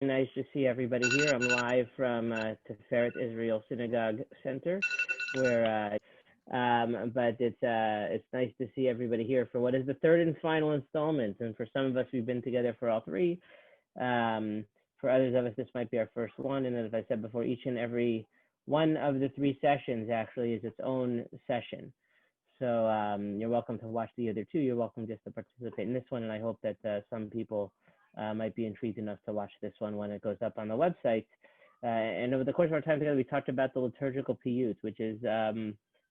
Nice to see everybody here. I'm live from Tiferet Israel Synagogue Center, where but it's nice to see everybody here for what is the third and final installment. And for some of us, we've been together for all three. For others of us, this might be our first one. And as I said before, each and every one of the three sessions actually is its own session. So you're welcome to watch the other two. You're welcome just to participate in this one. And I hope that some people might be intrigued enough to watch this one when it goes up on the website. And over the course of our time together, we talked about the liturgical Piyut, which is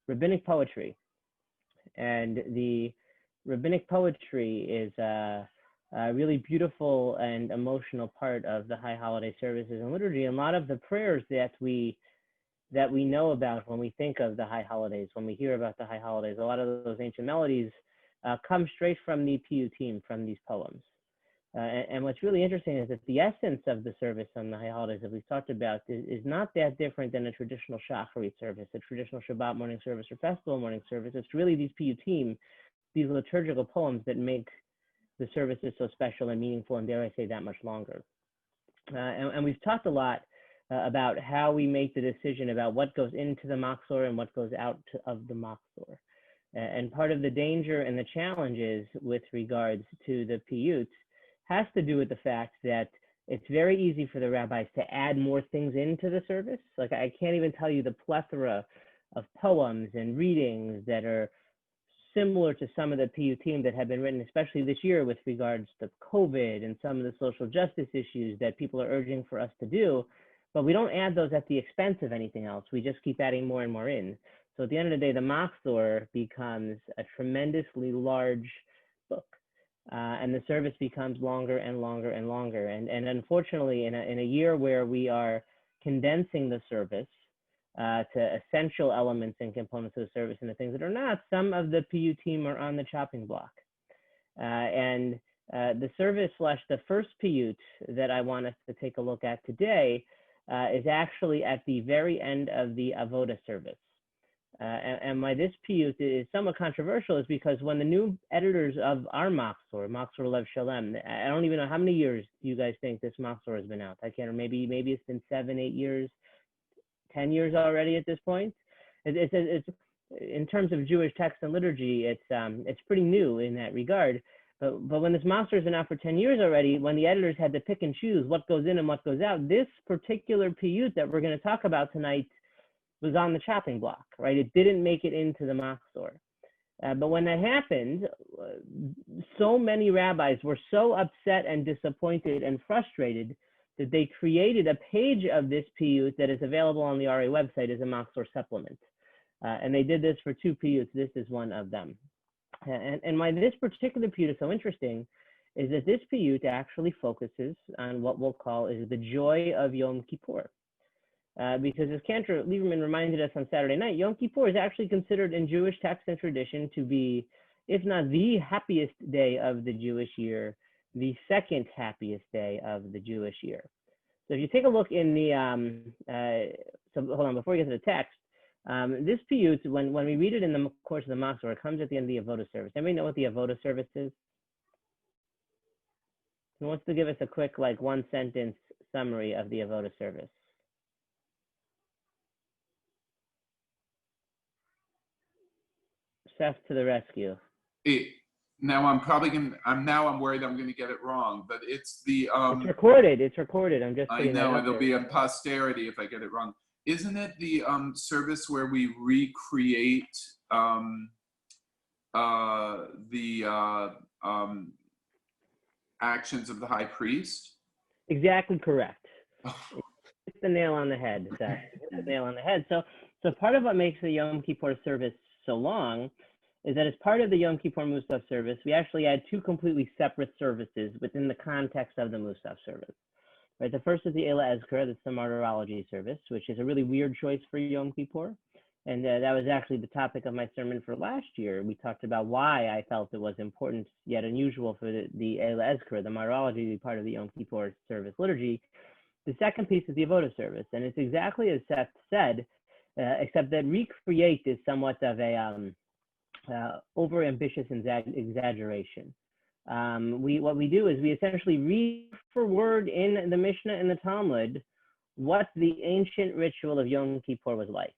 rabbinic poetry. And the rabbinic poetry is a really beautiful and emotional part of the high holiday services and liturgy. And a lot of the prayers that we know about when we think of the high holidays, when we hear about the high holidays, a lot of those ancient melodies come straight from the Piyutim, from these poems. And what's really interesting is that the essence of the service on the high holidays that we've talked about is not that different than a traditional Shacharit service, a traditional Shabbat morning service or festival morning service. It's really these Piyutim, these liturgical poems that make the services so special and meaningful, and dare I say that much longer. And we've talked a lot about how we make the decision about what goes into the Machzor and what goes out of the Machzor. And part of the danger and the challenges with regards to the Piyut has to do with the fact that it's very easy for the rabbis to add more things into the service. Like I can't even tell you the plethora of poems and readings that are similar to some of the Piyutim that have been written, especially this year with regards to COVID and some of the social justice issues that people are urging for us to do. But we don't add those at the expense of anything else. We just keep adding more and more in. So at the end of the day, the Machzor becomes a tremendously large book. And the service becomes longer and longer and longer. And unfortunately, in a year where we are condensing the service to essential elements and components of the service and the things that are not, some of the Piyutim are on the chopping block. And the service / the first Piyut that I want us to take a look at today is actually at the very end of the Avoda service. And why this Piyut is somewhat controversial is because when the new editors of our Machzor Lev Shalem, I don't even know how many years do you guys think this Machzor has been out? I can't remember, maybe it's been 7, 8 years, 10 years already at this point. It's in terms of Jewish text and liturgy, it's pretty new in that regard. But when this Machzor has been out for 10 years already, when the editors had to pick and choose what goes in and what goes out, this particular Piyut that we're going to talk about tonight was on the chopping block, right? It didn't make it into the Machzor. But when that happened, so many rabbis were so upset and disappointed and frustrated that they created a page of this Piyut that is available on the RA website as a Machzor supplement. And they did this for 2 Piyuts. This is one of them. And why this particular Piyut is so interesting is that this Piyut actually focuses on what we'll call is the joy of Yom Kippur. Because as Cantor Lieberman reminded us on Saturday night, Yom Kippur is actually considered in Jewish text and tradition to be, if not the happiest day of the Jewish year, the second happiest day of the Jewish year. So if you take a look in the, so hold on, before we get to the text, this Piyut, when we read it in the course of the Machzor, it comes at the end of the Avoda service. Anybody know what the Avoda service is? Who wants to give us a quick, like, 1-sentence summary of the Avoda service? Seth to the rescue. Now I'm worried I'm gonna get it wrong, but it's the it's recorded. I'm just I know it'll be a posterity if I get it wrong. Isn't it the service where we recreate the actions of the high priest? Exactly correct. It's the nail on the head, Seth. The nail on the head. So part of what makes the Yom Kippur service so long is that as part of the Yom Kippur Musaf service, we actually had 2 completely separate services within the context of the Musaf service. Right, the first is the Eila Ezkra, that's the martyrology service, which is a really weird choice for Yom Kippur. And that was actually the topic of my sermon for last year. We talked about why I felt it was important yet unusual for the Eila Ezkra, the martyrology, to be part of the Yom Kippur service liturgy. The second piece is the Avoda service, and it's exactly as Seth said, except that recreate is somewhat of a over-ambitious exaggeration. What we do is we essentially read for word in the Mishnah and the Talmud what the ancient ritual of Yom Kippur was like.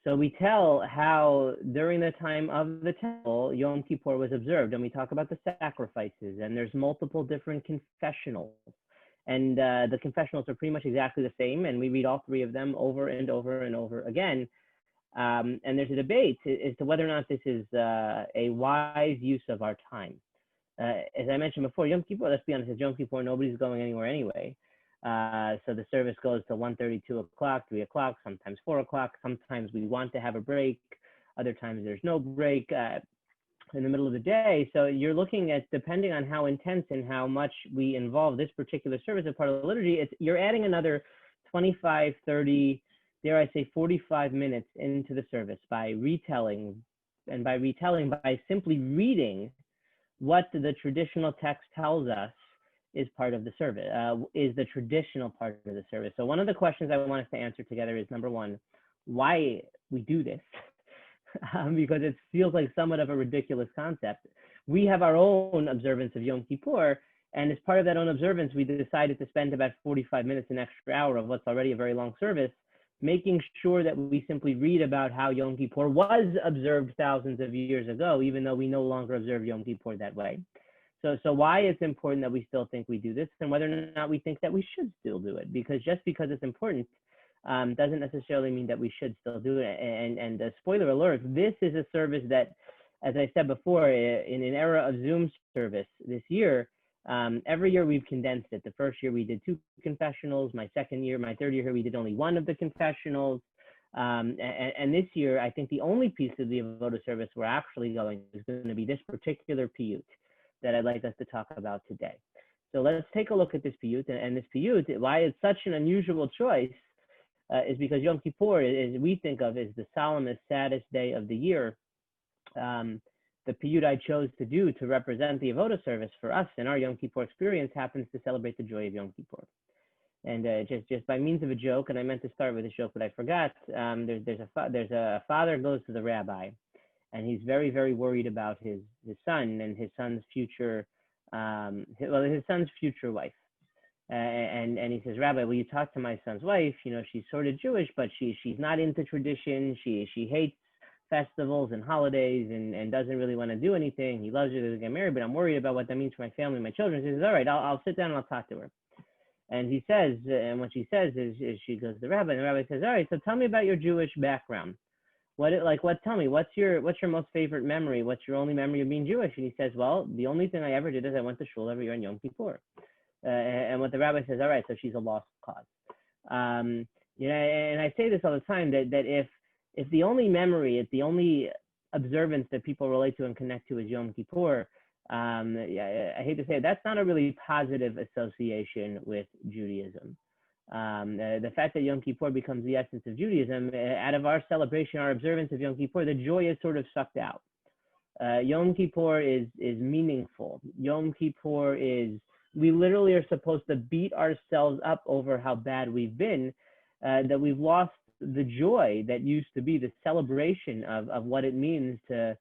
So we tell how during the time of the temple, Yom Kippur was observed, and we talk about the sacrifices, and there's multiple different confessionals. And the confessionals are pretty much exactly the same, and we read all three of them over and over and over again. And there's a debate as to whether or not this is a wise use of our time. As I mentioned before, Yom Kippur, let's be honest, it's Yom Kippur, nobody's going anywhere anyway. So the service goes to 1:30, 2 o'clock, 3 o'clock, sometimes 4 o'clock. Sometimes we want to have a break. Other times there's no break in the middle of the day. So you're looking at, depending on how intense and how much we involve this particular service as part of the liturgy, you're adding another 25, 30, dare I say 45 minutes into the service by retelling, and by simply reading what the traditional text tells us is part of the service, is the traditional part of the service. So one of the questions I want us to answer together is, number one, why we do this, because it feels like somewhat of a ridiculous concept. We have our own observance of Yom Kippur, and as part of that own observance, we decided to spend about 45 minutes, an extra hour of what's already a very long service, making sure that we simply read about how Yom Kippur was observed thousands of years ago, even though we no longer observe Yom Kippur that way. So why it's important that we still think we do this, and whether or not we think that we should still do it, because just because it's important doesn't necessarily mean that we should still do it. And spoiler alert, this is a service that, as I said before, in an era of Zoom service this year, every year we've condensed it. The first year we did 2 confessionals. My third year here, we did only 1 of the confessionals. And this year, I think the only piece of the Avoda service we're actually going is going to be this particular Piyut that I'd like us to talk about today. So let's take a look at this Piyut. And this Piyut, why it's such an unusual choice, is because Yom Kippur is we think of as the solemnest, saddest day of the year. The Piyut I chose to do to represent the Avoda service for us in our Yom Kippur experience happens to celebrate the joy of Yom Kippur. And just by means of a joke, and I meant to start with a joke, but I forgot. There's a father goes to the rabbi, and he's very, very worried about his son and his son's future, his son's future wife. And he says, Rabbi, will you talk to my son's wife? You know, she's sort of Jewish, but she's not into tradition. She hates festivals and holidays and doesn't really want to do anything. He loves her to get married, but I'm worried about what that means for my family and my children. He says, all right, I'll sit down and I'll talk to her. And he says, and what she says is she goes to the rabbi, and the rabbi says, all right, so tell me about your Jewish background. Tell me, what's your most favorite memory? What's your only memory of being Jewish? And he says, well, the only thing I ever did is I went to shul every year on Yom Kippur. And what the rabbi says, all right, so she's a lost cause. You know, and I say this all the time, that if the only memory, if the only observance that people relate to and connect to is Yom Kippur, I hate to say it, that's not a really positive association with Judaism. The fact that Yom Kippur becomes the essence of Judaism, out of our celebration, our observance of Yom Kippur, the joy is sort of sucked out. Yom Kippur is meaningful. Yom Kippur is, we literally are supposed to beat ourselves up over how bad we've been, that we've lost the joy that used to be the celebration of what it means to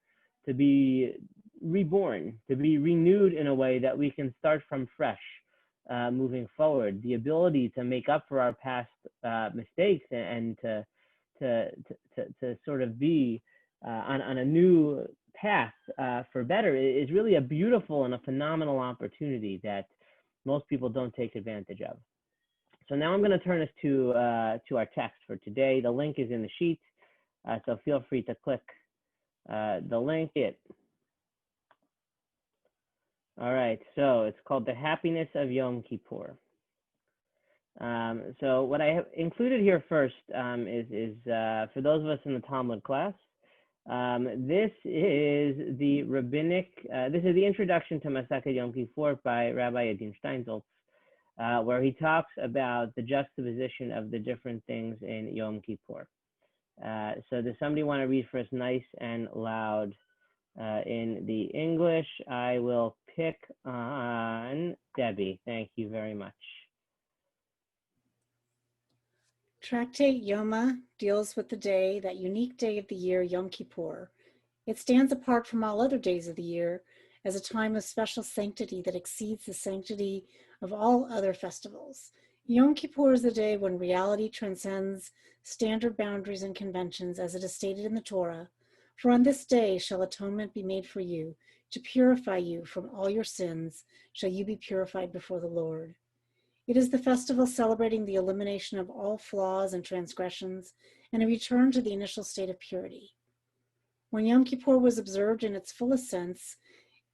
be reborn, to be renewed in a way that we can start from fresh, moving forward. The ability to make up for our past mistakes and to sort of be on a new path for better is really a beautiful and a phenomenal opportunity that most people don't take advantage of. So now I'm going to turn us to our text for today. The link is in the sheet, so feel free to click the link. All right, so it's called The Happiness of Yom Kippur. So what I have included here first is for those of us in the Talmud class, this is the this is the introduction to Masechet Yom Kippur by Rabbi Adin Steinsaltz, where he talks about the juxtaposition of the different things in Yom Kippur. So does somebody want to read for us nice and loud in the English? I will pick on Debbie. Thank you very much. Tractate Yoma deals with the day, that unique day of the year, Yom Kippur. It stands apart from all other days of the year as a time of special sanctity that exceeds the sanctity of all other festivals. Yom Kippur is the day when reality transcends standard boundaries and conventions as it is stated in the Torah. For on this day shall atonement be made for you, to purify you from all your sins shall you be purified before the Lord. It is the festival celebrating the elimination of all flaws and transgressions and a return to the initial state of purity. When Yom Kippur was observed in its fullest sense,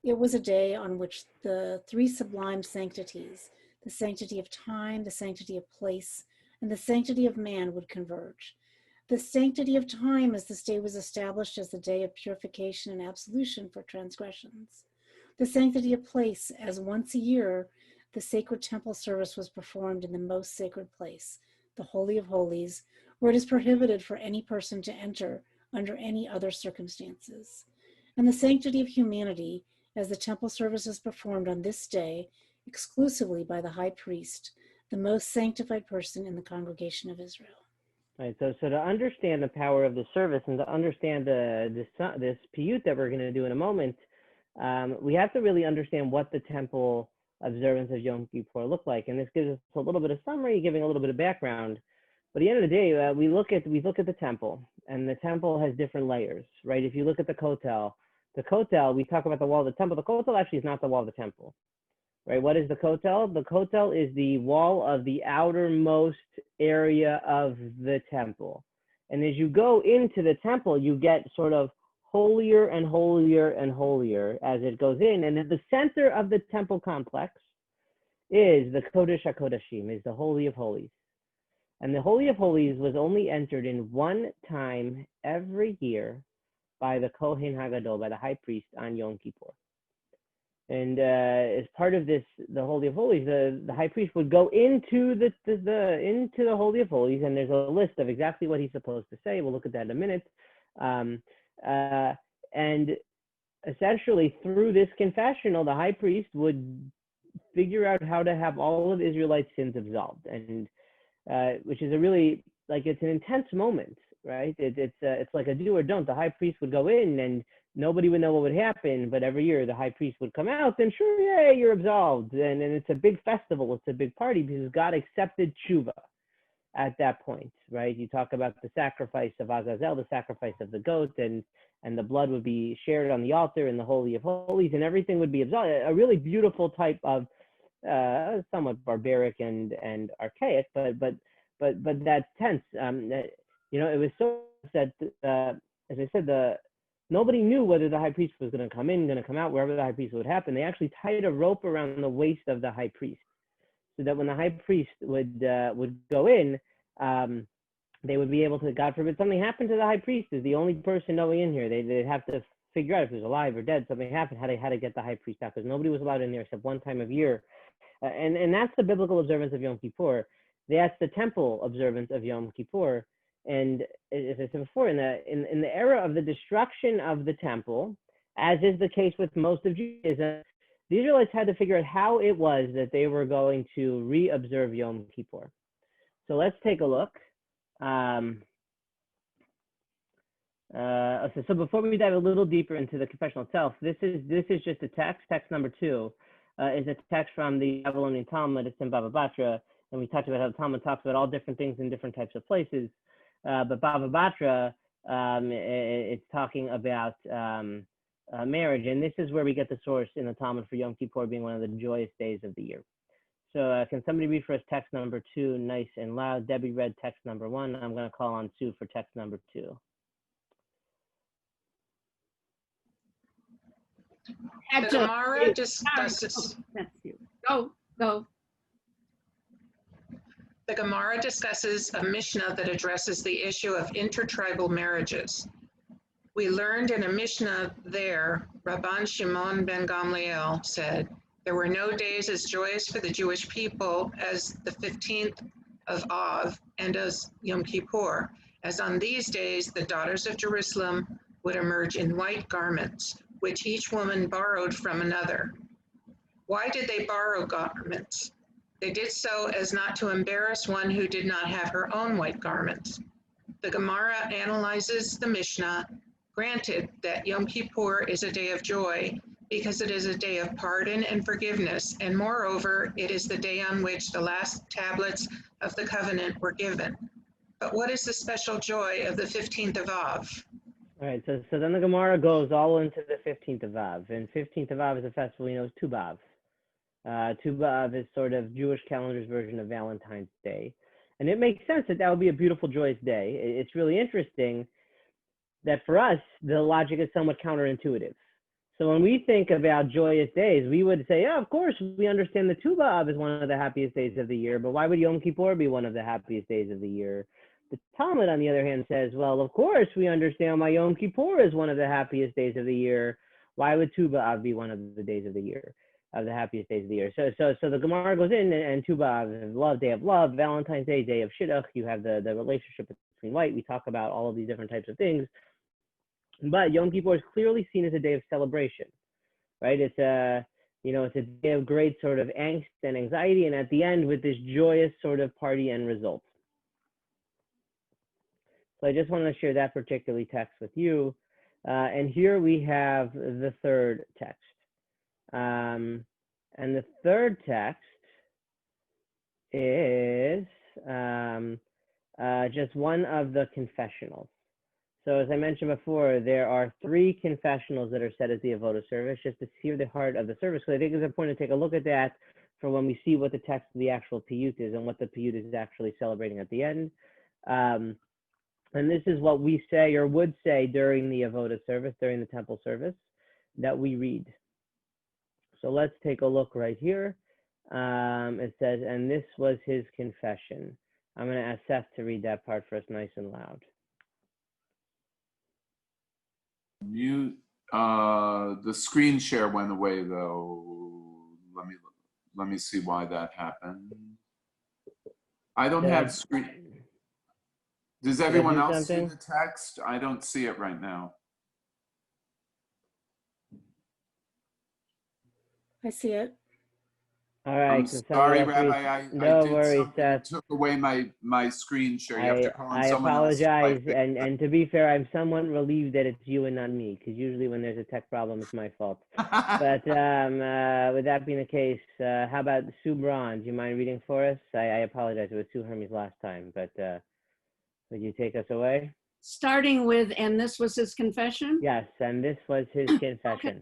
it was a day on which the three sublime sanctities, the sanctity of time, the sanctity of place, and the sanctity of man would converge. The sanctity of time, as this day was established as the day of purification and absolution for transgressions. The sanctity of place, as once a year, the sacred temple service was performed in the most sacred place, the Holy of Holies, where it is prohibited for any person to enter under any other circumstances. And the sanctity of humanity, as the temple service is performed on this day exclusively by the high priest, the most sanctified person in the congregation of Israel. Right. So to understand the power of the service and to understand this piyut that we're going to do in a moment, we have to really understand what the temple observance of Yom Kippur look like. And this gives us a little bit of summary, giving a little bit of background. But at the end of the day, we look at the temple, and the temple has different layers, right? If you look at the kotel, we talk about the wall of the temple. The kotel actually is not the wall of the temple, right? What is the kotel? The kotel is the wall of the outermost area of the temple. And as you go into the temple, you get sort of holier and holier and holier as it goes in. And at the center of the temple complex is the Kodesh HaKodashim, is the Holy of Holies. And the Holy of Holies was only entered in one time every year by the Kohen HaGadol, by the high priest on Yom Kippur. And as part of this, the Holy of Holies, the high priest would go into the Holy of Holies, and there's a list of exactly what he's supposed to say. We'll look at that in a minute. And essentially, through this confessional, the high priest would figure out how to have all of Israelites' sins absolved, and which is a really, like, it's an intense moment, right? It's like a do or don't. The high priest would go in, and nobody would know what would happen, but every year the high priest would come out, and sure, yay, you're absolved. And it's a big festival, it's a big party, because God accepted tshuva at that point, right? You talk about the sacrifice of Azazel, the sacrifice of the goat, and the blood would be shared on the altar in the Holy of Holies, and everything would be absolved. A really beautiful type of somewhat barbaric and archaic, but that's tense. It was so that, as I said, nobody knew whether the high priest was going to come in, going to come out, wherever the high priest would happen. They actually tied a rope around the waist of the high priest, so that when the high priest would go in, they would be able to, God forbid, something happened to the high priest, is the only person going in here. They'd have to figure out if he was alive or dead, something happened, how to get the high priest out, because nobody was allowed in there except one time of year. And that's the biblical observance of Yom Kippur. That's the temple observance of Yom Kippur. And as I said before, in the era of the destruction of the temple, as is the case with most of Judaism, the Israelites had to figure out how it was that they were going to re-observe Yom Kippur. So let's take a look. So before we dive a little deeper into the confessional itself, this is just a text. Text number 2 is a text from the Babylonian Talmud. It's in Bava Batra, and we talked about how the Talmud talks about all different things in different types of places. But Bava Batra, it's talking about marriage, and this is where we get the source in the Talmud for Yom Kippur being one of the joyous days of the year. So can somebody read for us text number 2, nice and loud? Debbie read text number 1. I'm going to call on Sue for text number 2. The Gemara discusses. Go. The Gemara discusses a Mishnah that addresses the issue of intertribal marriages. We learned in a Mishnah there, Rabban Shimon ben Gamliel said, there were no days as joyous for the Jewish people as the 15th of Av and as Yom Kippur, as on these days the daughters of Jerusalem would emerge in white garments, which each woman borrowed from another. Why did they borrow garments? They did so as not to embarrass one who did not have her own white garments. The Gemara analyzes the Mishnah. Granted that Yom Kippur is a day of joy, because it is a day of pardon and forgiveness, and moreover, it is the day on which the last tablets of the covenant were given. But what is the special joy of the 15th of Av? All right, so then the Gemara goes all into the 15th of Av, and 15th of Av is a festival, is Tu B'Av. Tu B'Av is sort of Jewish calendar's version of Valentine's Day. And it makes sense that would be a beautiful, joyous day. It's really interesting that for us, the logic is somewhat counterintuitive. So when we think about joyous days, we would say, of course, we understand that Tu B'Av is one of the happiest days of the year, but why would Yom Kippur be one of the happiest days of the year? The Talmud, on the other hand, says, well, of course, we understand why Yom Kippur is one of the happiest days of the year. Why would Tu B'Av be one of the days of the year, of the happiest days of the year? So the Gemara goes in, and Tu B'Av, love, day of love, Valentine's Day, day of Shidduch. You have the relationship between light. We talk about all of these different types of things. But Yom Kippur is clearly seen as a day of celebration, right? It's a day of great sort of angst and anxiety, and at the end with this joyous sort of party end result. So I just want to share that particular text with you. And here we have the third text. And the third text is just one of the confessionals. So as I mentioned before, there are 3 confessionals that are said as the Avodah service, just to see the heart of the service. So I think it's important to take a look at that for when we see what the text of the actual Piyut is and what the Piyut is actually celebrating at the end. And this is what we say or would say during the Avodah service, during the temple service, that we read. So let's take a look right here. It says, and this was his confession. I'm going to ask Seth to read that part for us nice and loud. The screen share went away though. Let me see why that happened. I don't have screen. Does everyone else see the text? I don't see it right now. I see it. All right. I'm sorry, Rabbi. No I did worries, something that Seth. took away my screen share. You have to call on I someone else. apologize, and to be fair, I'm somewhat relieved that it's you and not me, because usually when there's a tech problem, it's my fault. But with that being the case, how about Sue Braun? Do you mind reading for us? I apologize. It was Sue Hermes last time, but would you take us away? Starting with, and this was his confession? Yes, and this was his confession. Okay,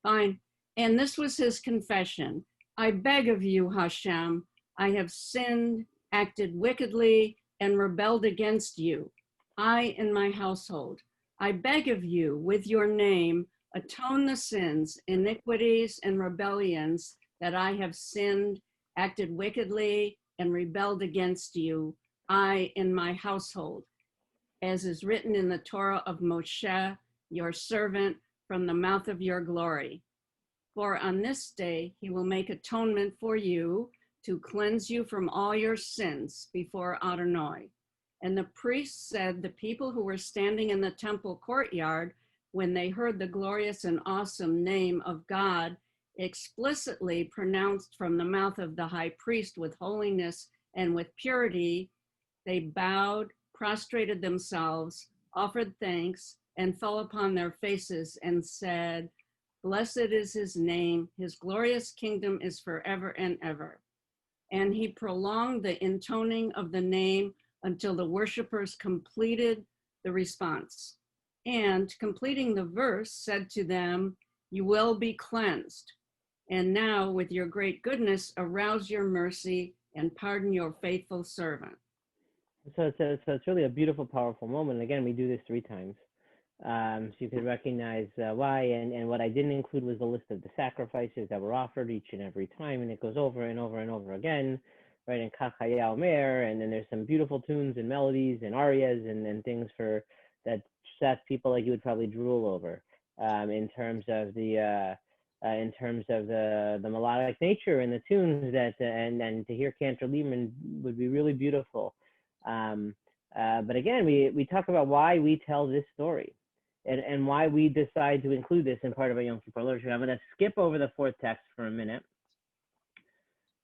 fine. And this was his confession. I beg of you, Hashem, I have sinned, acted wickedly, and rebelled against you, I and my household. I beg of you, with your name, atone the sins, iniquities, and rebellions that I have sinned, acted wickedly, and rebelled against you, I and my household, as is written in the Torah of Moshe, your servant, from the mouth of your glory. For on this day he will make atonement for you to cleanse you from all your sins before Adonai. And the priests said the people who were standing in the temple courtyard, when they heard the glorious and awesome name of God explicitly pronounced from the mouth of the high priest with holiness and with purity, they bowed, prostrated themselves, offered thanks, and fell upon their faces and said, blessed is his name, his glorious kingdom is forever and ever. And he prolonged the intoning of the name until the worshipers completed the response. And completing the verse, said to them, you will be cleansed. And now with your great goodness, arouse your mercy and pardon your faithful servant. So it's really a beautiful, powerful moment. Again, we do this 3 times. So you could recognize why, and what I didn't include was the list of the sacrifices that were offered each and every time, and it goes over and over and over again, right? And Kach Haya Omer, and then there's some beautiful tunes and melodies and arias and things for that people like you would probably drool over, in terms of the melodic nature and the tunes that and to hear Cantor Lieberman would be really beautiful. But again, we talk about why we tell this story. And why we decide to include this in part of our Yom Kippur literature. I'm going to skip over the 4th text for a minute.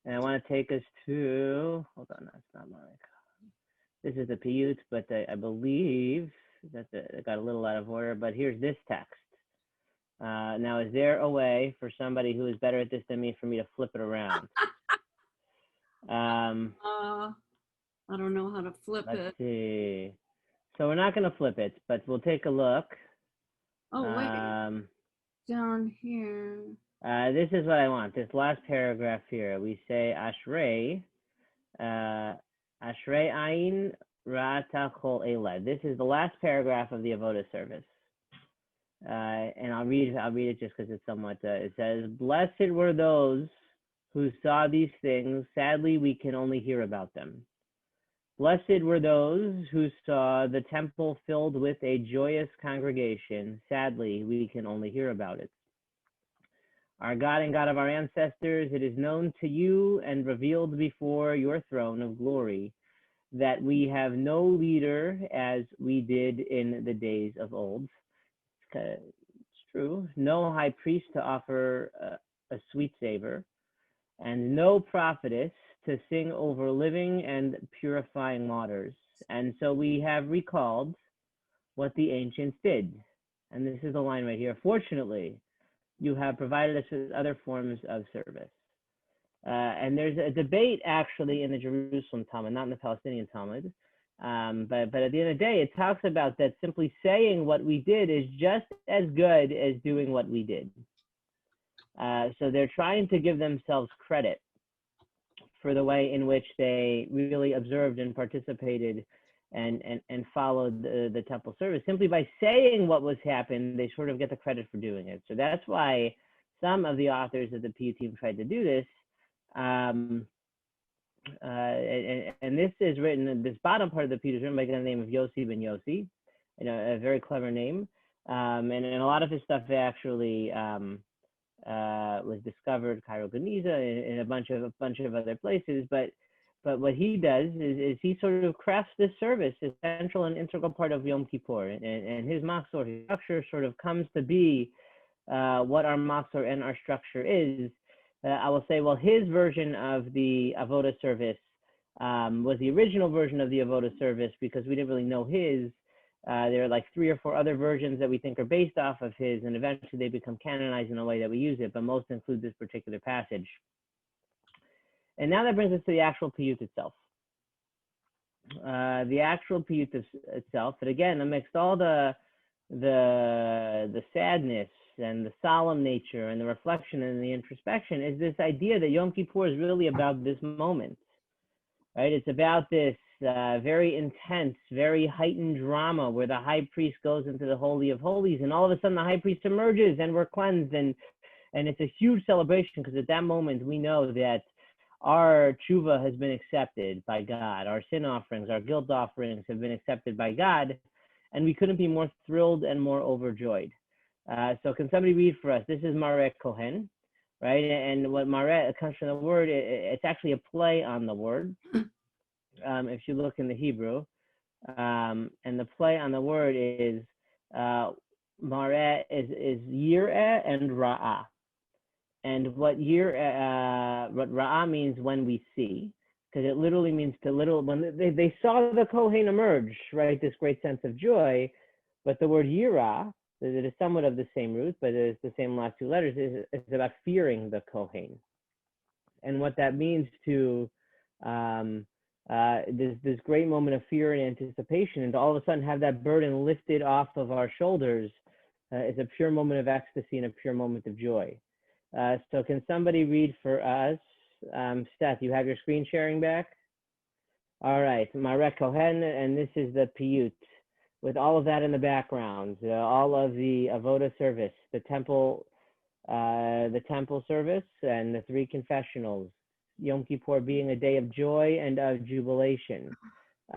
And I want to take us to, hold on, that's not my, this is the Piyut, but I believe that it got a little out of order, but here's this text. Now, is there a way for somebody who is better at this than me for me to flip it around? I don't know how to flip Let's it. see. So we're not going to flip it, but we'll take a look. Oh, wait. Down here. This is what I want. This last paragraph here. We say Ashrei, Ashrei Ayin Ra'ata Chol Elad. This is the last paragraph of the Avodah service. And I'll read it just because it's somewhat, it says, "Blessed were those who saw these things. Sadly, we can only hear about them. Blessed were those who saw the temple filled with a joyous congregation. Sadly, we can only hear about it. Our God and God of our ancestors, it is known to you and revealed before your throne of glory that we have no leader as we did in the days of old." It's true. No high priest to offer a sweet savor, and no prophetess to sing over living and purifying waters. And so we have recalled what the ancients did. And this is the line right here. "Fortunately, you have provided us with other forms of service." And there's a debate actually in the Jerusalem Talmud, not in the Palestinian Talmud. But at the end of the day, it talks about that simply saying what we did is just as good as doing what we did. So they're trying to give themselves credit for the way in which they really observed and participated and followed the temple service. Simply by saying what was happened, they sort of get the credit for doing it. So that's why some of the authors of the Piyut team tried to do this. And this is written, this bottom part of the Piyut is written by the name of Yossi ben Yossi, a very clever name. And a lot of his stuff actually was discovered Cairo Geniza in a bunch of other places. But what he does is he sort of crafts this service, a central and integral part of Yom Kippur, and his machzor, his structure, sort of comes to be what our machzor and our structure is. I will say, well, his version of the Avodah service was the original version of the Avodah service because we didn't really know his. There are like 3 or 4 other versions that we think are based off of his, and eventually they become canonized in the way that we use it, but most include this particular passage. And now that brings us to the actual Piyut itself. The actual Piyut itself, but again, amidst all the sadness and the solemn nature and the reflection and the introspection, is this idea that Yom Kippur is really about this moment, right? It's about this very intense, very heightened drama where the high priest goes into the Holy of Holies, and all of a sudden the high priest emerges and we're cleansed, and it's a huge celebration because at that moment we know that our tshuva has been accepted by God. Our sin offerings, our guilt offerings have been accepted by God, and we couldn't be more thrilled and more overjoyed. So can somebody read for us? This is Mareh Kohen, right? And what Mareh comes from the word, it's actually a play on the word. If you look in the Hebrew, and the play on the word is Mareh is Yireh and Ra'ah. And what Ra'ah means when we see, because it literally means when they saw the Kohen emerge, right? This great sense of joy, but the word Yirah, it is somewhat of the same root, but it's the same last 2 letters, is about fearing the Kohen. And what that means to this great moment of fear and anticipation, and to all of a sudden have that burden lifted off of our shoulders is a pure moment of ecstasy and a pure moment of joy. So can somebody read for us? Seth, you have your screen sharing back? All right, Mareh Kohen, and this is the Piyut, with all of that in the background, all of the Avodah service, the temple service, and the 3 confessionals, Yom Kippur being a day of joy and of jubilation,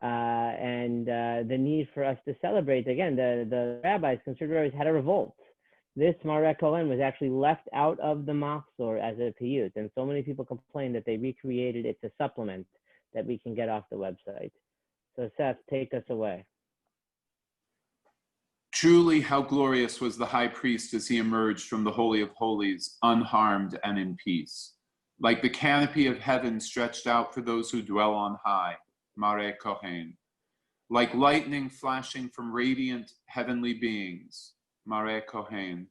and the need for us to celebrate. Again, the rabbis, conservators, had a revolt. This Mareh Kohen was actually left out of the machzor as a Piyut, and so many people complained that they recreated it to supplement that we can get off the website. So Seth, take us away. Truly, how glorious was the high priest as he emerged from the Holy of Holies, unharmed and in peace. Like the canopy of heaven stretched out for those who dwell on high, Mareh Kohen. Like lightning flashing from radiant heavenly beings, Mareh Kohen.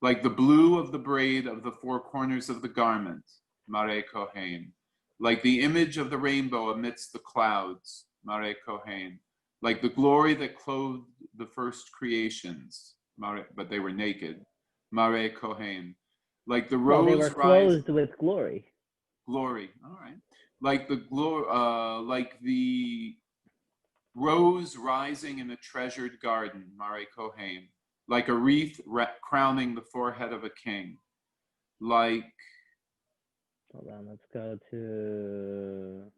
like the blue of the braid of the four corners of the garment, Mare Kohen, like the image of the rainbow amidst the clouds, Mare Kohen, like the glory that clothed the first creations, Mare, but they were naked, Mare Kohen, like the Well, they were rose rise, clothed with glory. glory, all right, like the like the rose rising in a treasured garden, Mare Kohen, like a wreath crowning the forehead of a king, like, Hold on, let's go to,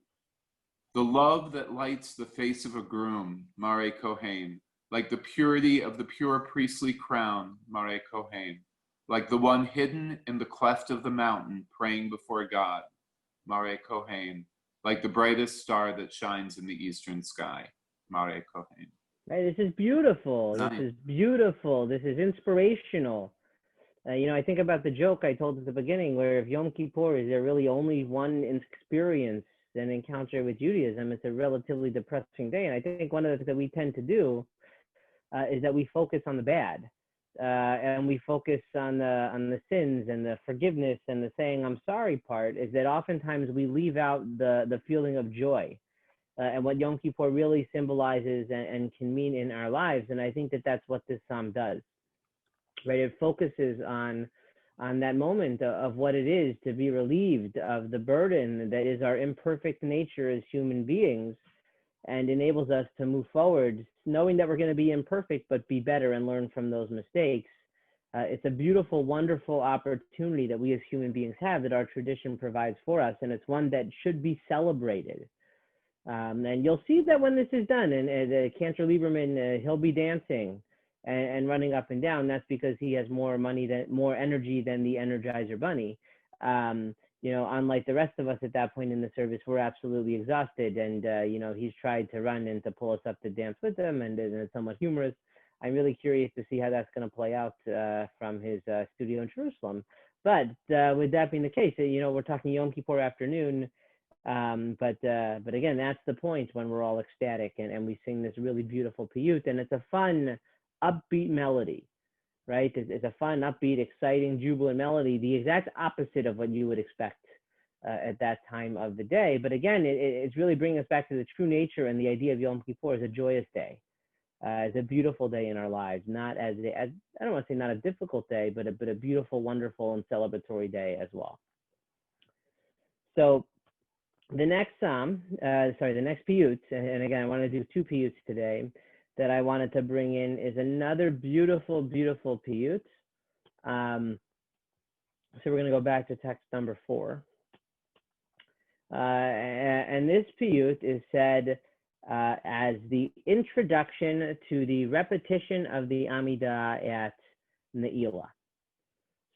the love that lights the face of a groom, Mare Kohen, like the purity of the pure priestly crown, Mare Kohen, like the one hidden in the cleft of the mountain praying before God, Mare Kohen, like the brightest star that shines in the eastern sky, Mare Kohen. right, this is beautiful. Nice. This is beautiful. This is inspirational. You know, I think about the joke I told at the beginning, where if Yom Kippur is there really only one experience, an encounter with Judaism, it's a relatively depressing day. And I think one of the things that we tend to do is that we focus on the bad, and we focus on the sins and the forgiveness and the saying I'm sorry part. Is that oftentimes we leave out the feeling of joy. And what Yom Kippur really symbolizes and can mean in our lives. And I think that that's what this psalm does, right? It focuses on that moment of what it is to be relieved of the burden that is our imperfect nature as human beings, and enables us to move forward, knowing that we're going to be imperfect, but be better and learn from those mistakes. It's a beautiful, wonderful opportunity that we as human beings have, that our tradition provides for us, and it's one that should be celebrated. And you'll see that when this is done, and Cantor Lieberman, he'll be dancing and running up and down. That's because he has more energy than the Energizer Bunny. You know, unlike the rest of us at that point in the service, we're absolutely exhausted. And, you know, he's tried to run and to pull us up to dance with him, and it's somewhat humorous. I'm really curious to see how that's going to play out from his studio in Jerusalem. But with that being the case, you know, we're talking Yom Kippur afternoon. But again, that's the point when we're all ecstatic and we sing this really beautiful Piyut, and it's a fun, upbeat melody, right? It's a fun, upbeat, exciting, jubilant melody, the exact opposite of what you would expect at that time of the day. But again, it's really bringing us back to the true nature and the idea of Yom Kippur as a joyous day, as a beautiful day in our lives, not as I don't want to say not a difficult day, but a beautiful, wonderful, and celebratory day as well. So the next psalm, the next Piyut, and again, I want to do two Piyuts today that I wanted to bring in, is another beautiful, beautiful Piyut. So we're going to go back to text number 4. And this Piyut is said as the introduction to the repetition of the Amidah at Ne'ilah.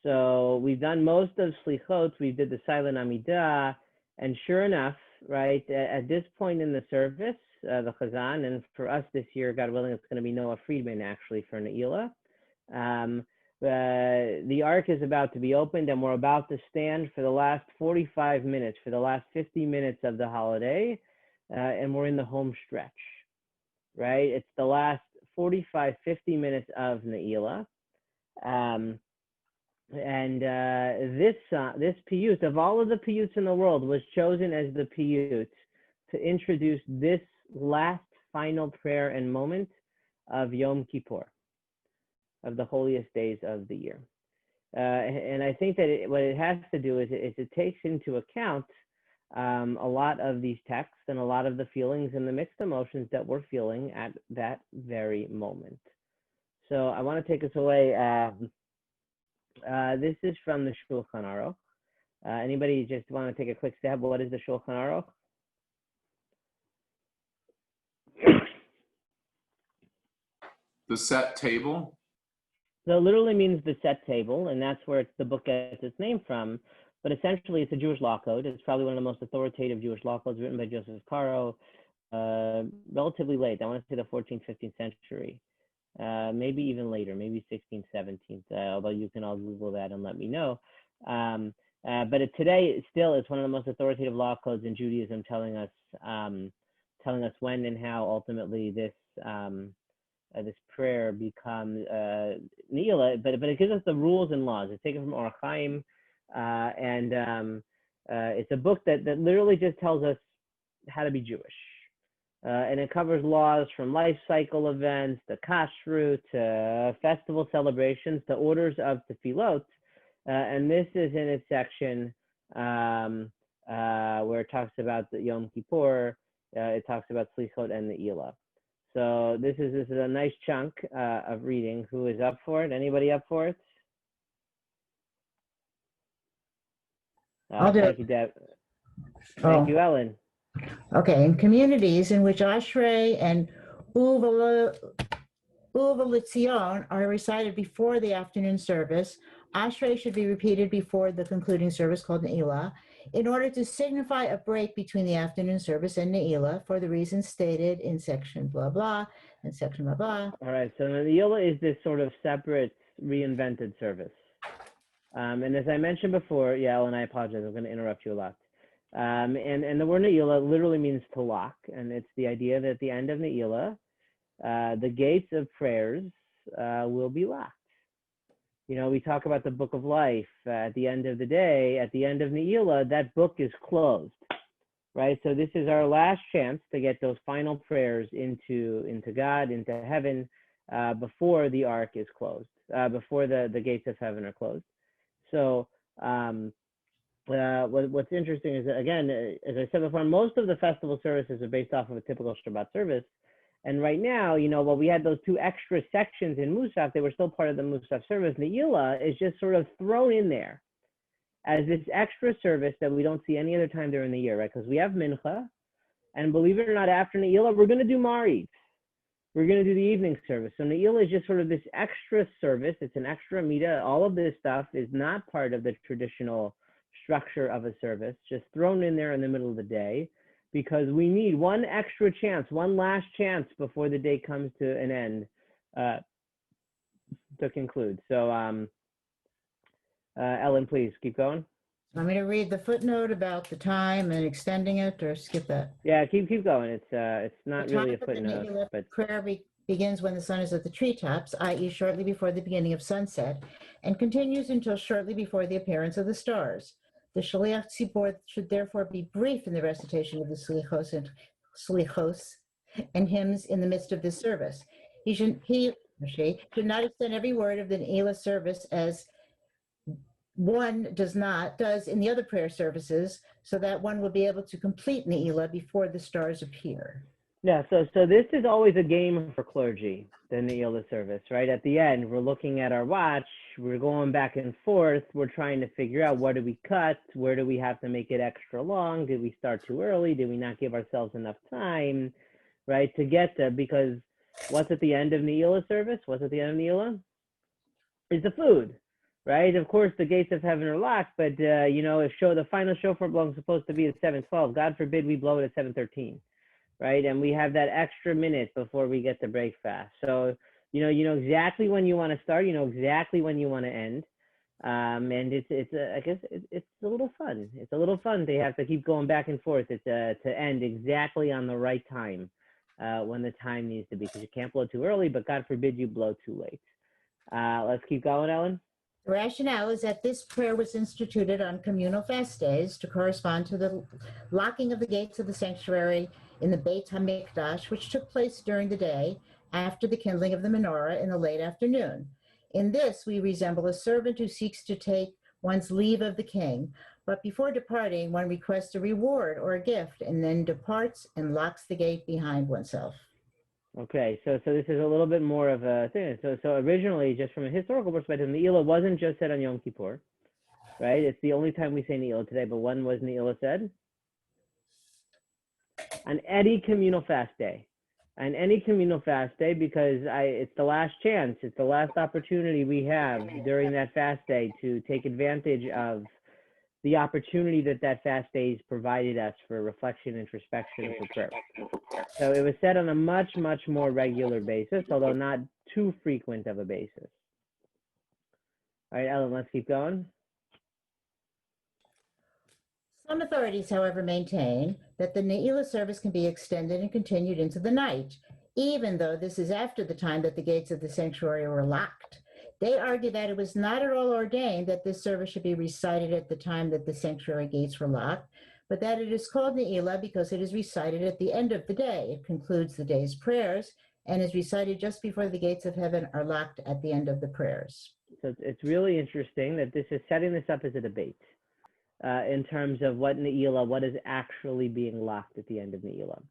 So we've done most of Slichot, we did the silent Amidah, and sure enough, right, at this point in the service, the Chazan, and for us this year, God willing, it's going to be Noah Friedman actually for Ne'ilah. The Ark is about to be opened, and we're about to stand for the last 45 minutes, for the last 50 minutes of the holiday, and we're in the home stretch, right? It's the last 45, 50 minutes of Ne'ilah. And this Piyut, of all of the Piyuts in the world, was chosen as the Piyut to introduce this last final prayer and moment of Yom Kippur, of the holiest days of the year. And I think that what it has to do is it takes into account a lot of these texts and a lot of the feelings and the mixed emotions that we're feeling at that very moment. So I want to take us away. This is from the Shulchan Aruch. Anybody just want to take a quick stab? What is the Shulchan Aruch? The set table? So it literally means the set table, and that's where the book gets its name from. But essentially, it's a Jewish law code. It's probably one of the most authoritative Jewish law codes written by Joseph Caro, relatively late. I want to say the 14th, 15th century. Maybe even later, maybe 16th, 17th, although you can all Google that and let me know. But today, still, it's one of the most authoritative law codes in Judaism, telling us when and how ultimately this this prayer become Ne'ilah, but it gives us the rules and laws. It's taken from Or Chaim, and it's a book that literally just tells us how to be Jewish. And it covers laws from life cycle events to kashrut to festival celebrations to orders of tefillot. And this is in its section where it talks about the Yom Kippur, it talks about Slichot and the Ne'ilah. So this is a nice chunk of reading. Who is up for it? Anybody up for it? I'll do thank it. you, Deb. Oh. Thank you, Ellen. Okay, in communities in which Ashrei and Uva are recited before the afternoon service, Ashrei should be repeated before the concluding service called Ne'ilah, in order to signify a break between the afternoon service and Ne'ilah for the reasons stated in section blah blah and section blah blah. All right, so Ne'ilah is this sort of separate, reinvented service. And as I mentioned before, yeah, Ellen, I apologize, I'm going to interrupt you a lot. And the word Ne'ilah literally means to lock, and it's the idea that at the end of Ne'ilah, the gates of prayers will be locked. You know, we talk about the book of life. At the end of the day, at the end of Ne'ilah, that book is closed, right? So this is our last chance to get those final prayers into God, into heaven, before the ark is closed, before the gates of heaven are closed. So what's interesting is that, again, as I said before, most of the festival services are based off of a typical Shabbat service. And right now, you know, while we had those two extra sections in Musaf, they were still part of the Musaf service. Ne'ilah is just sort of thrown in there as this extra service that we don't see any other time during the year, right? Because we have Mincha, and believe it or not, after Ne'ilah, we're going to do Mariv. We're going to do the evening service. So Ne'ilah is just sort of this extra service. It's an extra Amida. All of this stuff is not part of the traditional structure of a service, just thrown in there in the middle of the day, because we need one extra chance, one last chance before the day comes to an end to conclude. So Ellen, please keep going. Want me to read the footnote about the time and extending it, or skip that? Yeah, keep going. It's not The really a time of the footnote, Ne'ilah but prayer begins when the sun is at the treetops, i.e. shortly before the beginning of sunset, and continues until shortly before the appearance of the stars. The Shaliach Tzibor should therefore be brief in the recitation of the Slichos and hymns in the midst of this service. He or she should not extend every word of the Ne'ilah service as one does in the other prayer services, so that one will be able to complete Ne'ilah before the stars appear. yeah, so this is always a game for clergy, the Ne'ilah service, right? At the end, we're looking at our watch, we're going back and forth, we're trying to figure out what do we cut, where do we have to make it extra long, did we start too early, did we not give ourselves enough time, right, to get there? Because what's at the end of Ne'ilah service? What's at the end of Ne'ilah? Is the food, right? Of course, the gates of heaven are locked, but you know, if the final shofar blowing is supposed to be at 7:12, God forbid we blow it at 7:13. Right, and we have that extra minute before we get to break fast. So you know exactly when you want to start, you know exactly when you want to end, and I guess it's a little fun. It's a little fun. They have to keep going back and forth. It's to end exactly on the right time, when the time needs to be, because you can't blow too early, but God forbid you blow too late. Let's keep going, Ellen. The rationale is that this prayer was instituted on communal fast days to correspond to the locking of the gates of the sanctuary in the Beit HaMikdash, which took place during the day after the kindling of the menorah in the late afternoon. In this, we resemble a servant who seeks to take one's leave of the king, but before departing, one requests a reward or a gift and then departs and locks the gate behind oneself. Okay, so this is a little bit more of a thing. So originally, just from a historical perspective, Ne'ilah wasn't just said on Yom Kippur, right? It's the only time we say Ne'ilah today, but when was Ne'ilah said? On any communal fast day. On any communal fast day, because it's the last chance, it's the last opportunity we have during that fast day to take advantage of the opportunity that fast days provided us for reflection, introspection, and for prayer. So it was said on a much, much more regular basis, although not too frequent of a basis. All right, Ellen, let's keep going. Some authorities, however, maintain that the Ne'ilah service can be extended and continued into the night even though this is after the time that the gates of the sanctuary were locked. They argue that it was not at all ordained that this service should be recited at the time that the sanctuary gates were locked, but that it is called Ne'ilah because it is recited at the end of the day. It concludes the day's prayers and is recited just before the gates of heaven are locked at the end of the prayers. So it's really interesting that this is setting this up as a debate in terms of what is actually being locked at the end of Ne'ilah.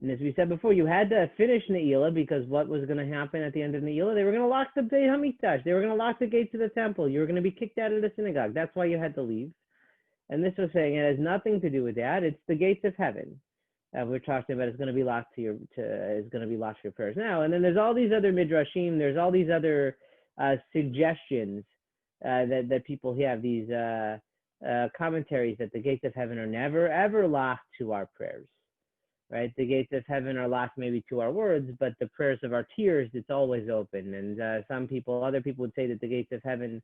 And as we said before, you had to finish Ne'ilah because what was going to happen at the end of Ne'ilah? They were going to lock the Beit HaMikdash. They were going to lock the gates of the temple. You were going to be kicked out of the synagogue. That's why you had to leave. And this was saying it has nothing to do with that. It's the gates of heaven. We're talking about it's going to be locked to your prayers now. And then there's all these other midrashim. There's all these other suggestions that people have, these commentaries that the gates of heaven are never ever locked to our prayers. Right, the gates of heaven are locked maybe to our words, but the prayers of our tears, it's always open. And other people would say that the gates of heaven,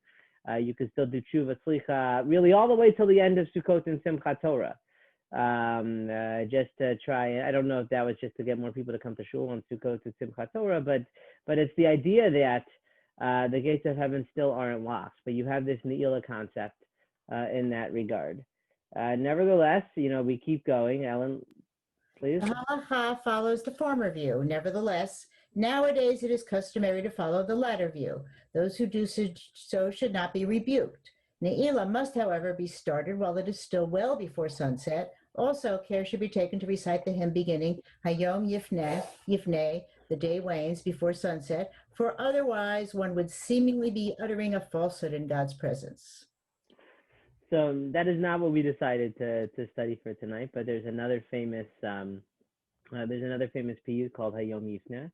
you can still do tshuva slicha, really all the way till the end of Sukkot and Simchat Torah. Just to try, I don't know if that was just to get more people to come to shul on Sukkot and Simchat Torah, but it's the idea that the gates of heaven still aren't locked, but you have this Ne'ilah concept in that regard. Nevertheless, we keep going. Ellen, please. The halacha follows the former view. Nevertheless, nowadays it is customary to follow the latter view. Those who do so should not be rebuked. Ne'ilah must, however, be started while it is still well before sunset. Also, care should be taken to recite the hymn beginning Hayom Yifneh, the day wanes before sunset, for otherwise one would seemingly be uttering a falsehood in God's presence. So that is not what we decided to study for tonight, but there's another famous piyut called Hayom Yifneh,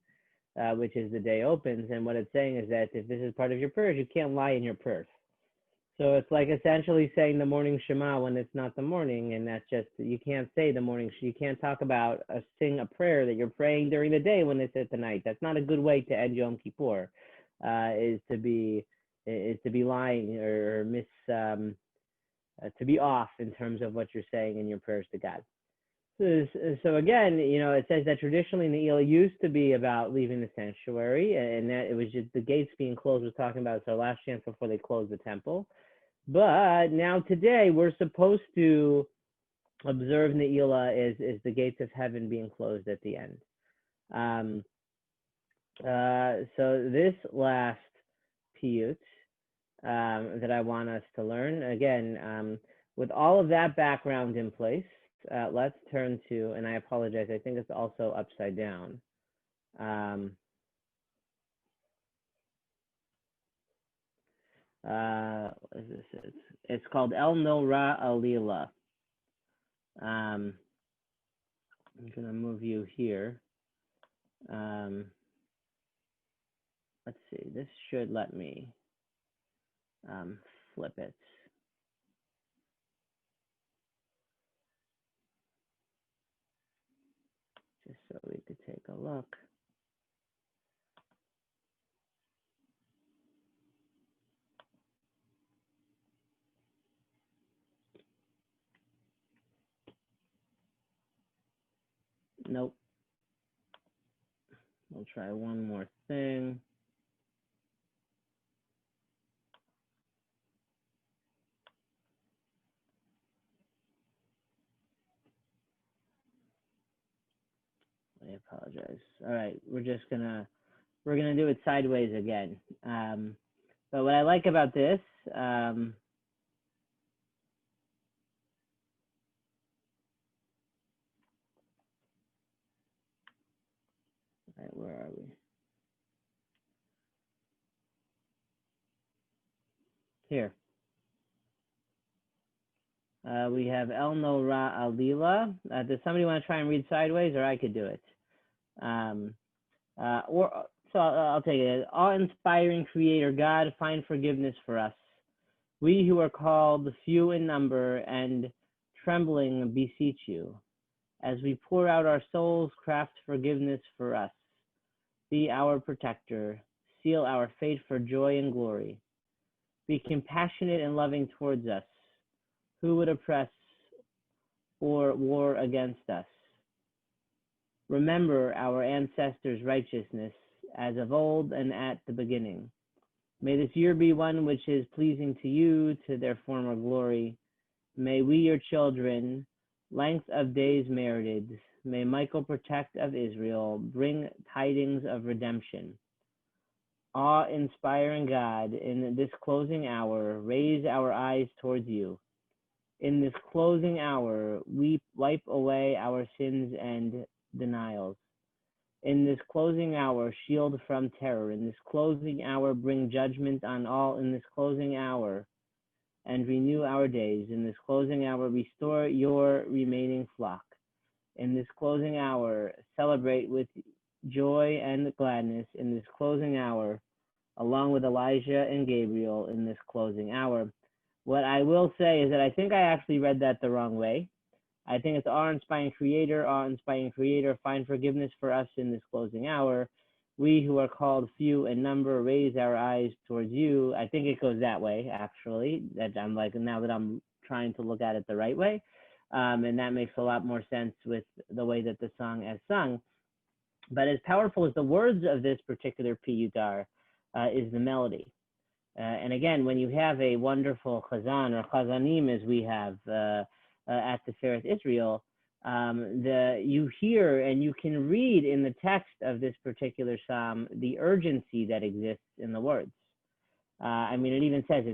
which is the day opens, and what it's saying is that if this is part of your prayers, you can't lie in your prayers. So it's like essentially saying the morning Shema when it's not the morning, and that's just, you can't say the morning, you can't talk about sing a prayer that you're praying during the day when it's at the night. That's not a good way to end Yom Kippur, is to be lying or to be off in terms of what you're saying in your prayers to God. So again, it says that traditionally Ne'ilah used to be about leaving the sanctuary, and that it was just the gates being closed was talking about it's our last chance before they close the temple. But now today we're supposed to observe Ne'ilah is the gates of heaven being closed at the end. So this last piyut that I want us to learn, again, with all of that background in place, let's turn to, and I apologize, I think it's also upside down. What is this? It's called El Nora Alila. I'm gonna move you here. Let's see, this should let me flip it. Just so we could take a look. Nope. We'll try one more thing. I apologize. All right, we're gonna do it sideways again. But what I like about this, right, where are we? Here. We have El Nora Alila. Does somebody want to try and read sideways, or I could do it? So I'll take it. Awe-inspiring Creator God, find forgiveness for us. We who are called few in number and trembling beseech you. As we pour out our souls, craft forgiveness for us. Be our protector. Seal our fate for joy and glory. Be compassionate and loving towards us. Who would oppress or war against us? remember our ancestors' righteousness as of old and at the beginning. May this year be one which is pleasing to you, to their former glory. May we, your children, length of days merited, may Michael protect of Israel, bring tidings of redemption. Awe-inspiring God, in this closing hour, raise our eyes towards you. In this closing hour, we wipe away our sins and denials. In this closing hour, shield from terror. In this closing hour, bring judgment on all. In this closing hour, and renew our days. In this closing hour, restore your remaining flock. In this closing hour, celebrate with joy and gladness. In this closing hour, along with Elijah and Gabriel in this closing hour. What I will say is that I think I actually read that the wrong way. I think it's awe-inspiring Creator, find forgiveness for us in this closing hour. We who are called few in number, raise our eyes towards you. I think it goes that way, actually. That I'm like, now that I'm trying to look at it the right way. And that makes a lot more sense with the way that the song is sung. But as powerful as the words of this particular piyut are, is the melody. And again, when you have a wonderful chazan or chazanim, as we have at the Tiferet Israel, you hear and you can read in the text of this particular psalm the urgency that exists in the words. I mean, it even says,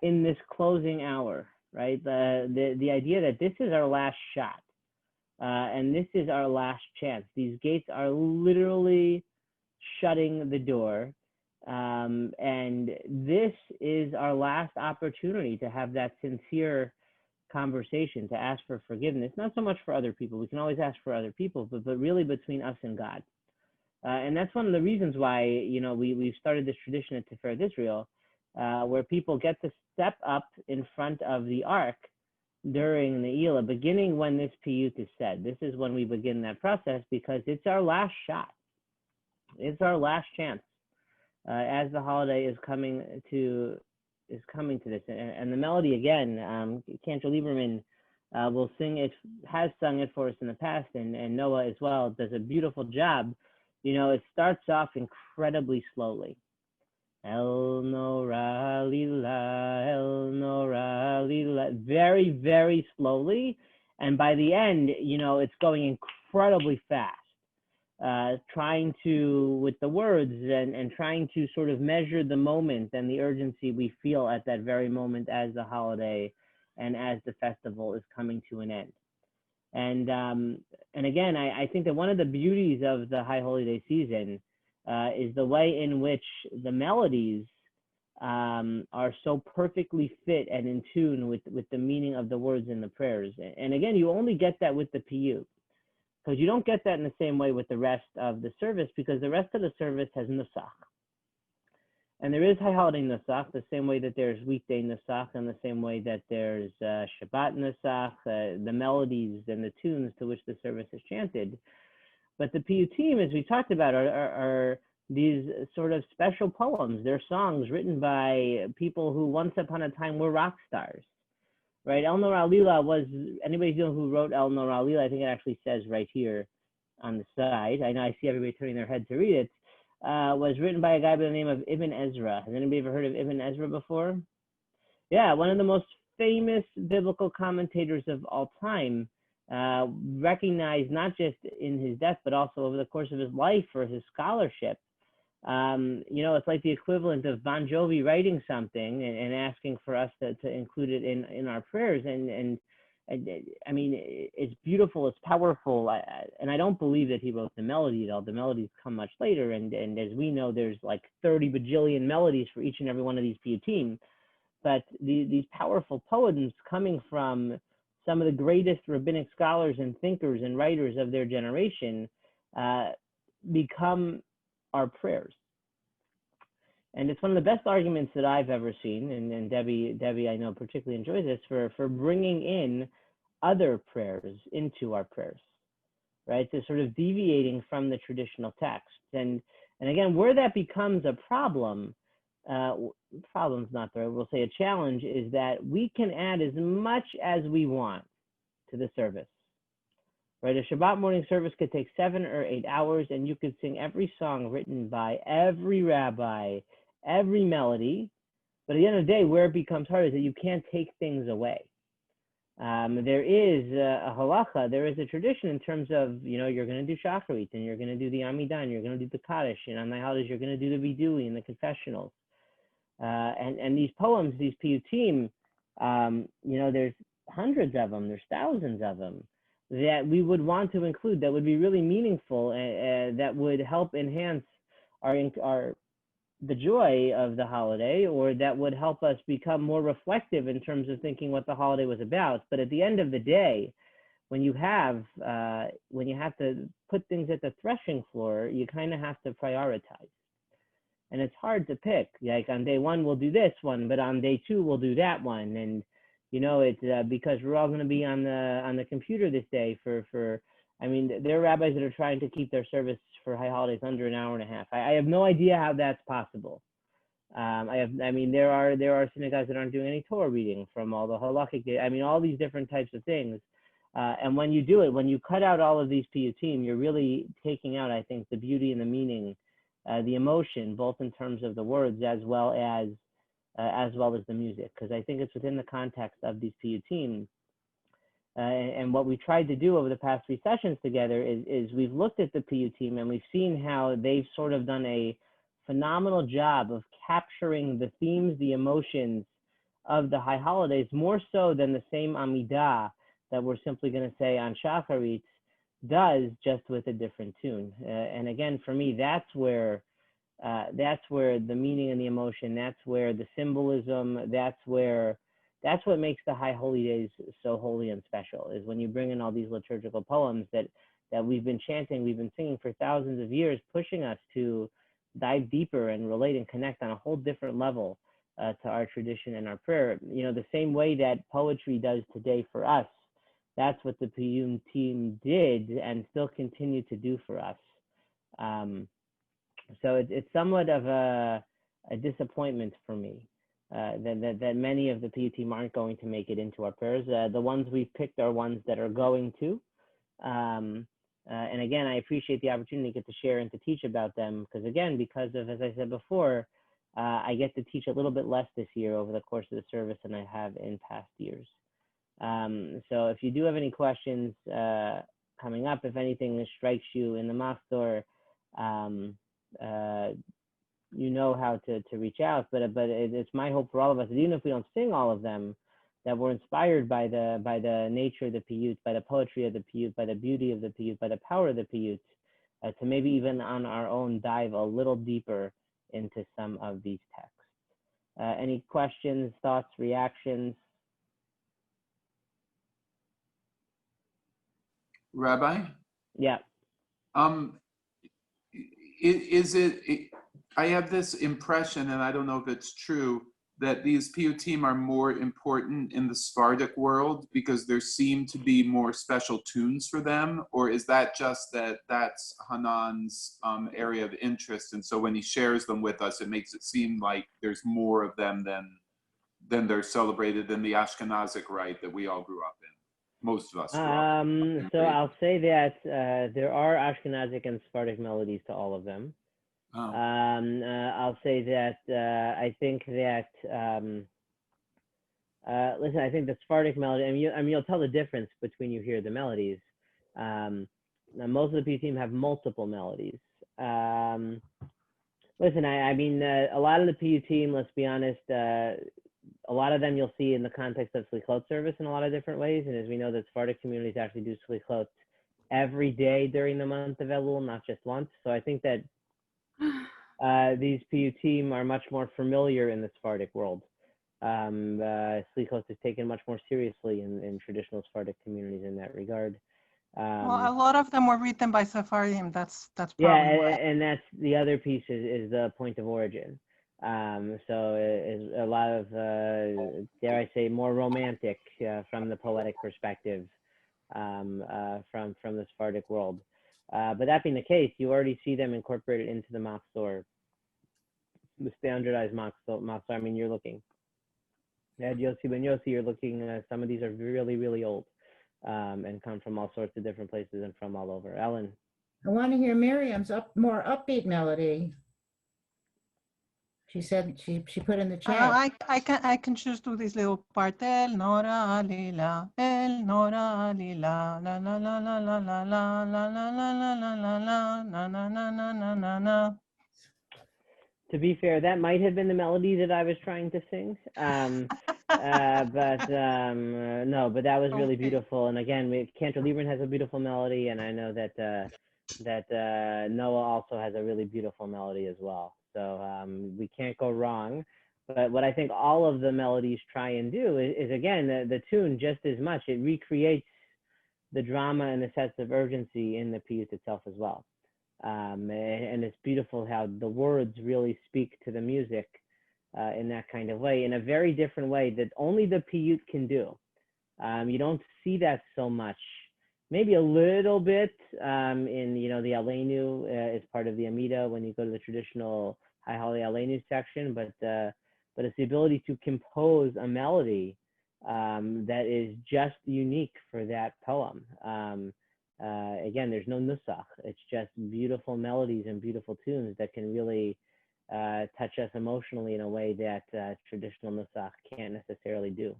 in this closing hour, right? The idea that this is our last shot, and this is our last chance. These gates are literally shutting the door, and this is our last opportunity to have that sincere conversation, to ask for forgiveness, not so much for other people. We can always ask for other people, but really between us and God. And that's one of the reasons why, we've started this tradition at Tiferet Israel, where people get to step up in front of the ark during the Elah, beginning when this piyut is said. This is when we begin that process, because it's our last shot. It's our last chance as the holiday is coming to this. And the melody, again, Cantor Lieberman will sing it, has sung it for us in the past, and Noah as well does a beautiful job. It starts off incredibly slowly. El Nora Lila, El Nora Lila, very, very slowly. And by the end, it's going incredibly fast, trying to, with the words and trying to sort of measure the moment and the urgency we feel at that very moment as the holiday and as the festival is coming to an end. And again, I think that one of the beauties of the High Holy Day season is the way in which the melodies are so perfectly fit and in tune with the meaning of the words in the prayers. And again, you only get that with the piyut, because you don't get that in the same way with the rest of the service, because the rest of the service has nusach. And there is High Holiday nusach, the same way that there's weekday nusach, and the same way that there's Shabbat nusach, the melodies and the tunes to which the service is chanted. But the piyutim, as we talked about, are these sort of special poems. They're songs written by people who once upon a time were rock stars, right? El Nor Alila was, anybody who wrote El Nor Alila, I think it actually says right here on the side, I know I see everybody turning their head to read it, was written by a guy by the name of Ibn Ezra. Has anybody ever heard of Ibn Ezra before? Yeah, one of the most famous biblical commentators of all time, recognized not just in his death, but also over the course of his life for his scholarship. It's like the equivalent of Bon Jovi writing something and asking for us to include it in our prayers. And I mean, it's beautiful, it's powerful. And I don't believe that he wrote the melody at all. The melodies come much later. And as we know, there's like 30 bajillion melodies for each and every one of these piyutim. But these powerful poems coming from some of the greatest rabbinic scholars and thinkers and writers of their generation become our prayers. And it's one of the best arguments that I've ever seen, and Debbie I know particularly enjoys this, for bringing in other prayers into our prayers, right? So sort of deviating from the traditional text. And again, where that becomes a problem, problem's not there, we'll say a challenge, is that we can add as much as we want to the service. right? A Shabbat morning service could take 7 or 8 hours, and you could sing every song written by every rabbi, every melody. But at the end of the day, where it becomes hard is that you can't take things away. There is a halacha, there is a tradition in terms of, you're going to do shacharit, and you're going to do the Amidah, and you're going to do the Kaddish, and on the holidays, you're going to do the Vidui and the confessionals. And these poems, these piyutim, there's hundreds of them, there's thousands of them that we would want to include, that would be really meaningful, that would help enhance the joy of the holiday, or that would help us become more reflective in terms of thinking what the holiday was about. But at the end of the day, when you have to put things at the threshing floor, you kind of have to prioritize. And it's hard to pick. Like on day one, we'll do this one, but on day two, we'll do that one. And it's because we're all going to be on the computer this day there are rabbis that are trying to keep their service for high holidays under an hour and a half. I have no idea how that's possible. There are synagogues that aren't doing any Torah reading from all the halakhic. All these different types of things. And when you do it, when you cut out all of these piyutim, you're really taking out, I think, the beauty and the meaning, the emotion, both in terms of the words as well as the music. Because I think it's within the context of these piyutim. And what we tried to do over the past 3 sessions together is we've looked at the piyutim and we've seen how they've sort of done a phenomenal job of capturing the themes, the emotions of the high holidays, more so than the same Amidah that we're simply going to say on Shacharit does, just with a different tune. And again, for me, that's where the meaning and the emotion, that's where the symbolism, that's what makes the high holy days so holy and special, is when you bring in all these liturgical poems that we've been chanting, we've been singing for thousands of years, pushing us to dive deeper and relate and connect on a whole different level to our tradition and our prayer. The same way that poetry does today for us, that's what the Piyut team did and still continue to do for us. So it's somewhat of a disappointment for me. That many of the Piyut team aren't going to make it into our prayers. The ones we've picked are ones that are going to. And again, I appreciate the opportunity to get to share and to teach about them because of, as I said before, I get to teach a little bit less this year over the course of the service than I have in past years. So if you do have any questions coming up, if anything strikes you in the Machzor, you know how to reach out, but it's my hope for all of us that even if we don't sing all of them, that we're inspired by the nature of the Piyut, by the poetry of the Piyut, by the beauty of the Piyut, by the power of the Piyut, to maybe even on our own dive a little deeper into some of these texts. Any questions, thoughts, reactions? Rabbi? Yeah. Is it? I have this impression, and I don't know if it's true, that these piyutim are more important in the Sephardic world because there seem to be more special tunes for them, or is that just that's Hanan's area of interest, and so when he shares them with us, it makes it seem like there's more of them than they're celebrated than the Ashkenazic rite that we all grew up in. Most of us. So I'll say that there are Ashkenazic and Sephardic melodies to all of them. Oh. I'll say that I think that listen, I think the Sephardic melody, you'll tell the difference between you hear the melodies. Most of the Piyutim have multiple melodies. Listen, a lot of the Piyutim, let's be honest, a lot of them you'll see in the context of Slichot service in a lot of different ways. And as we know, the Sephardic communities actually do Slichot every day during the month of Elul, not just once. So I think that these Piyutim are much more familiar in the Sephardic world. Slichot is taken much more seriously in traditional Sephardic communities in that regard. Well, a lot of them were written by Sephardim. That's probably yeah, and that's the other piece is the point of origin. So is a lot of dare I say more romantic from the poetic perspective from the Sephardic world. But that being the case, you already see them incorporated into the Machzor, the standardized Machzor. You're looking at Yossi Ben Yossi. You're looking. Some of these are really, really old. and come from all sorts of different places and from all over. Ellen. I want to hear Miriam's more upbeat melody. She said she put in the chat. I can just do this little part. El nora lila, el nora lila, la la la la la la la la la la la la la la na na na na na na na. To be fair, that might have been the melody that I was trying to sing. But no, but that was really Okay. beautiful. And again, Cantor Lieberman has a beautiful melody, and I know that Noah also has a really beautiful melody as well. So we can't go wrong. But what I think all of the melodies try and do is again, the tune just as much. It recreates the drama and the sense of urgency in the piece itself as well. And it's beautiful how the words really speak to the music in that kind of way, in a very different way that only the Piyut can do. You don't see that so much. Maybe a little bit in the Aleinu as part of the Amida when you go to the traditional High Holly Aleinu section, but it's the ability to compose a melody that is just unique for that poem. Again, there's no nusach. It's just beautiful melodies and beautiful tunes that can really touch us emotionally in a way that traditional nusach can't necessarily do.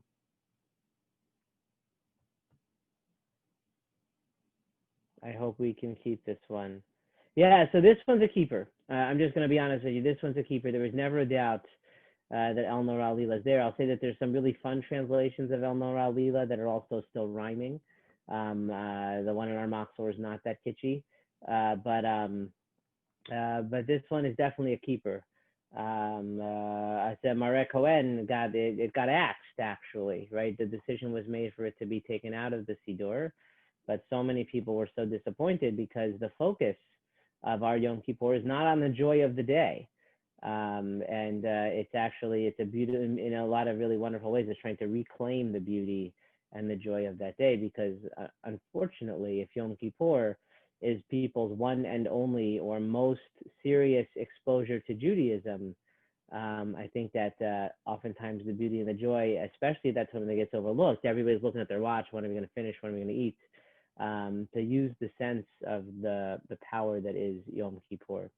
I hope we can keep this one. Yeah, so this one's a keeper. I'm just going to be honest with you. This one's a keeper. There was never a doubt that El Nora Lila is there. I'll say that there's some really fun translations of El Nora Lila that are also still rhyming. The one in our Moxor is not that kitschy, but this one is definitely a keeper. I said Marek Cohen got axed actually, right? The decision was made for it to be taken out of the Siddur, but so many people were so disappointed because the focus of our Yom Kippur is not on the joy of the day. And it's a beauty in a lot of really wonderful ways. It's trying to reclaim the beauty and the joy of that day, because unfortunately, if Yom Kippur is people's one and only or most serious exposure to Judaism, I think that oftentimes the beauty and the joy, especially at that time when it gets overlooked, everybody's looking at their watch, when are we going to finish, when are we going to eat, to use the sense of the power that is Yom Kippur.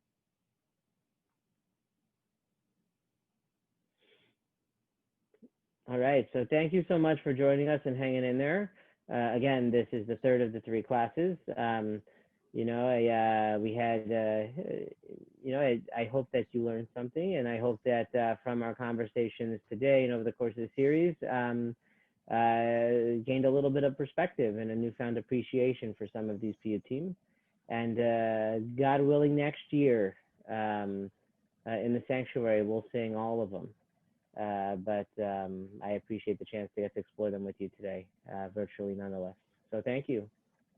All right, so thank you so much for joining us and hanging in there. Again, this is the third of the three classes. I hope that you learned something, and I hope that from our conversations today and over the course of the series, gained a little bit of perspective and a newfound appreciation for some of these Piyutim. And God willing, next year in the sanctuary, we'll sing all of them. But I appreciate the chance to get to explore them with you today, virtually nonetheless. So thank you.